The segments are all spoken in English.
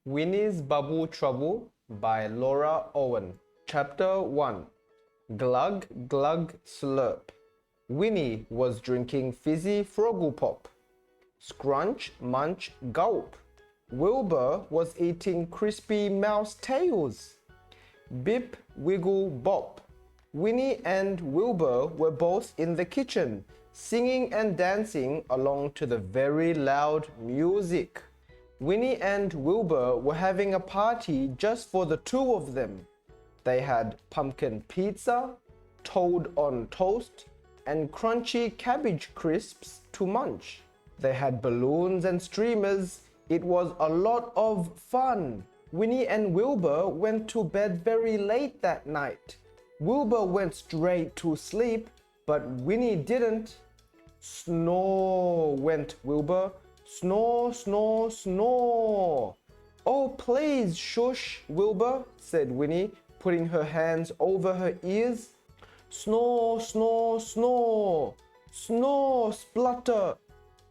Winnie's Bubble Trouble by Laura Owen. Chapter 1. Glug, glug, slurp. Winnie was drinking fizzy froggle pop. Scrunch, munch, gulp. Wilbur was eating crispy mouse tails. Bip, wiggle, bop. Winnie and Wilbur were both in the kitchen, singing and dancing along to the very loud music. Winnie and Wilbur were having a party just for the two of them. They had pumpkin pizza, toad on toast, and crunchy cabbage crisps to munch. They had balloons and streamers. It was a lot of fun. Winnie and Wilbur went to bed very late that night. Wilbur went straight to sleep, but Winnie didn't. Snore, went Wilbur. Snore, snore, snore. Oh, please, shush, Wilbur, said Winnie, putting her hands over her ears. Snore, snore, snore. Snore, splutter.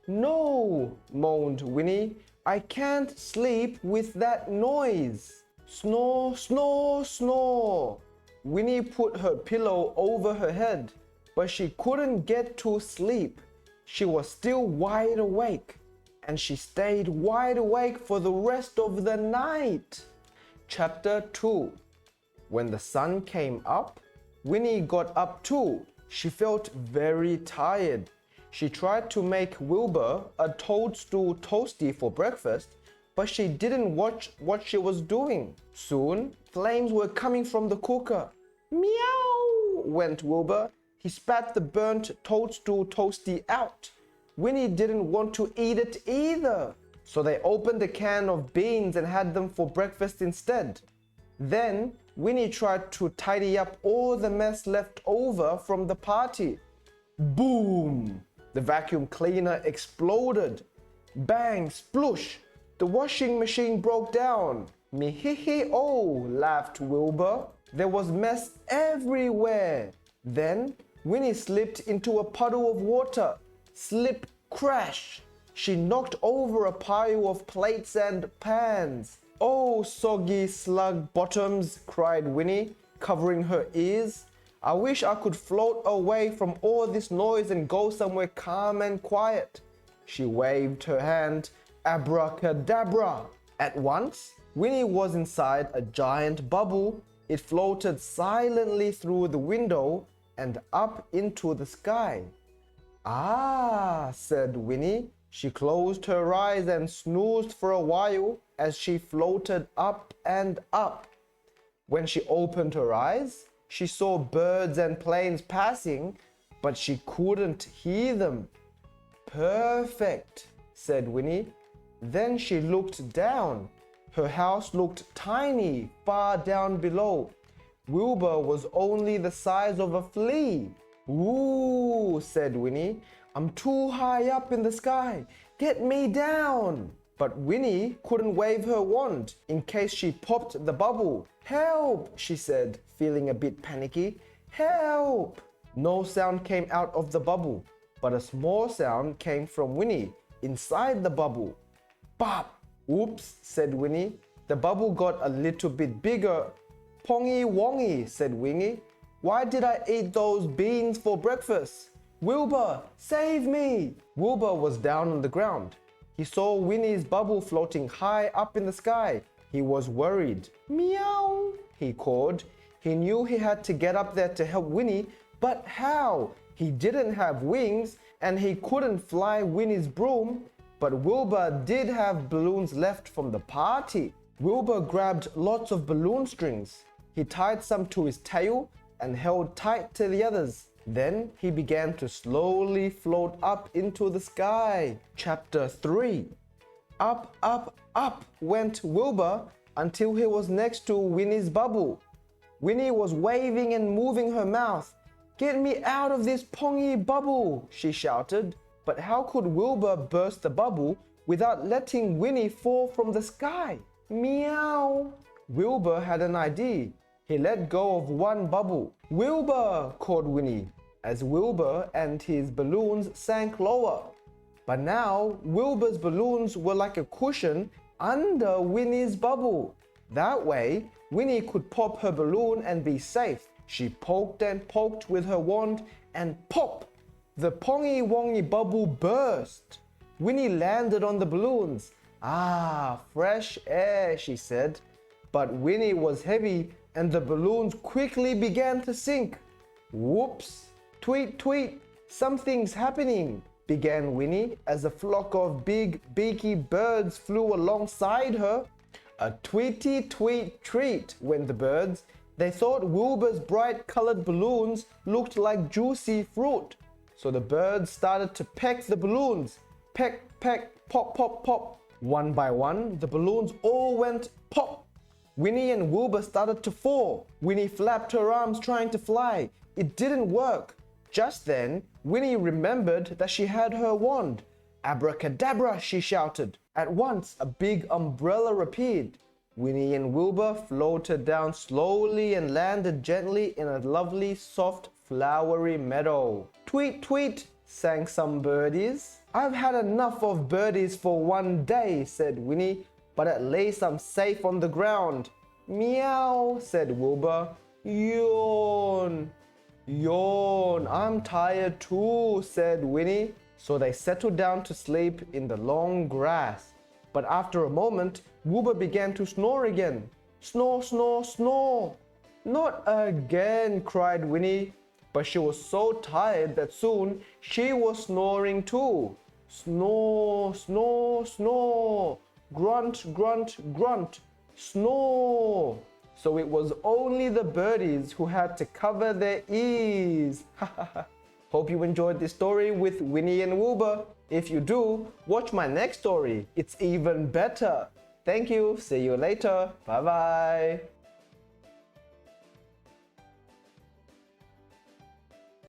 No, moaned Winnie. I can't sleep with that noise. Snore, snore, snore. Winnie put her pillow over her head, but she couldn't get to sleep. She was still wide awake, and she stayed wide awake for the rest of the night. Chapter 2. When the sun came up, Winnie got up too. She felt very tired. She tried to make Wilbur a toadstool toasty for breakfast, but she didn't watch what she was doing. Soon, flames were coming from the cooker. Meow, went Wilbur. He spat the burnt toadstool toasty out. Winnie didn't want to eat it either, so they opened a can of beans and had them for breakfast instead. Then, Winnie tried to tidy up all the mess left over from the party. Boom! The vacuum cleaner exploded. Bang, splush! The washing machine broke down. Me-hee-hee-oh, laughed Wilbur. There was mess everywhere. Then, Winnie slipped into a puddle of water. Slip, crash! She knocked over a pile of plates and pans. Oh, soggy slug bottoms, cried Winnie, covering her ears. I wish I could float away from all this noise and go somewhere calm and quiet. She waved her hand. Abracadabra! At once, Winnie was inside a giant bubble. It floated silently through the window and up into the sky. Ah, said Winnie. She closed her eyes and snoozed for a while as she floated up and up. When she opened her eyes, she saw birds and planes passing, but she couldn't hear them. Perfect, said Winnie. Then she looked down. Her house looked tiny far down below. Wilbur was only the size of a flea. Ooh, said Winnie. I'm too high up in the sky. Get me down. But Winnie couldn't wave her wand in case she popped the bubble. Help, she said, feeling a bit panicky. Help! No sound came out of the bubble, but a small sound came from Winnie inside the bubble. Bop! Oops, said Winnie. The bubble got a little bit bigger. Pongy wongy, said Winnie. Why did I eat those beans for breakfast? Wilbur, save me! Wilbur was down on the ground. He saw Winnie's bubble floating high up in the sky. He was worried. Meow, he called. He knew he had to get up there to help Winnie, but how? He didn't have wings and he couldn't fly Winnie's broom. But Wilbur did have balloons left from the party. Wilbur grabbed lots of balloon strings. He tied some to his tail and held tight to the others. Then he began to slowly float up into the sky. Chapter 3. Up, up, up went Wilbur until he was next to Winnie's bubble. Winnie was waving and moving her mouth. Get me out of this pongy bubble, she shouted. But how could Wilbur burst the bubble without letting Winnie fall from the sky? Meow. Wilbur had an idea. He let go of one bubble. Wilbur, called Winnie, as Wilbur and his balloons sank lower. But now Wilbur's balloons were like a cushion under Winnie's bubble. That way, Winnie could pop her balloon and be safe. She poked and poked with her wand and pop! The pongy wongy bubble burst. Winnie landed on the balloons. Ah, fresh air, she said. But Winnie was heavy and the balloons quickly began to sink. Whoops! Tweet, tweet! Something's happening, began Winnie as a flock of big, beaky birds flew alongside her. A tweety, tweet, treat, went the birds. They thought Wilbur's bright colored balloons looked like juicy fruit. So the birds started to peck the balloons. Peck, peck, pop, pop, pop. One by one, the balloons all went pop. Winnie and Wilbur started to fall. Winnie flapped her arms trying to fly. It didn't work. Just then, Winnie remembered that she had her wand. Abracadabra, she shouted. At once, a big umbrella appeared. Winnie and Wilbur floated down slowly and landed gently in a lovely, soft, flowery meadow. Tweet, tweet, sang some birdies. I've had enough of birdies for one day, said Winnie, but at least I'm safe on the ground. Meow, said Wilbur. Yawn. Yawn, I'm tired too, said Winnie. So they settled down to sleep in the long grass. But after a moment, Wilbur began to snore again. Snore, snore, snore. Not again, cried Winnie. But she was so tired that soon she was snoring too. Snore, snore, snore. Grunt, grunt, grunt. Snore. So it was only the birdies who had to cover their ears. Hope you enjoyed this story with Winnie and Wilbur. If you do, watch my next story. It's even better. Thank you. See you later. Bye bye.